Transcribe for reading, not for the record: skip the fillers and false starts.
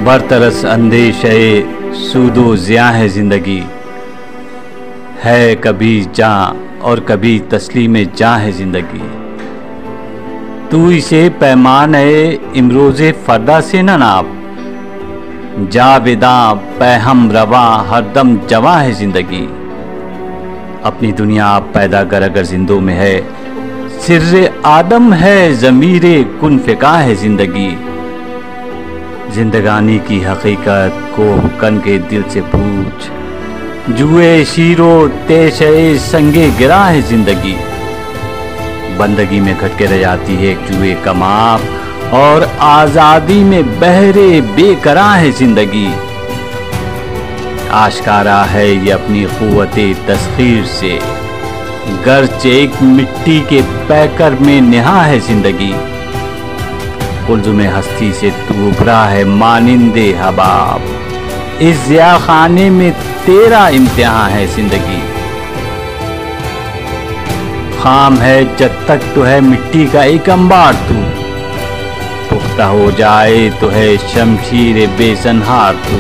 बरतरस अंदेशे सूदो ज़िया है ज़िंदगी, है कभी जां और कभी तस्लीम जां है ज़िंदगी। तू इसे पैमान है इमरोज़े फ़रदा से न नाप, जावेदा पैहम रवा हरदम जवां है ज़िंदगी। अपनी दुनिया आप पैदा कर अगर जिंदों में है, सिर्रे आदम है ज़मीरे कुन फ़िका है ज़िंदगी। जिंदगानी की हकीकत को कन के दिल से पूछ, जुए शीरो तेशे संगे गिरा है ज़िंदगी। बंदगी में घट के रह जाती है एक जुए का माप, और आज़ादी में बहरे बेकरां है ज़िंदगी। आश्कारा है ये अपनी क़ुव्वते तस्ख़ीर से, गर्चे एक मिट्टी के पैकर में निहा है ज़िंदगी। कुल्ज़ुमे हस्ती से तू उभरा है मानिंदे हबाब, इस ज़िया खाने में तेरा इम्तिहान है ज़िंदगी। खाम है जब तक तो है मिट्टी का एक अंबार तू, पुख्ता हो जाए तो है शमशीर बेसनहार तू।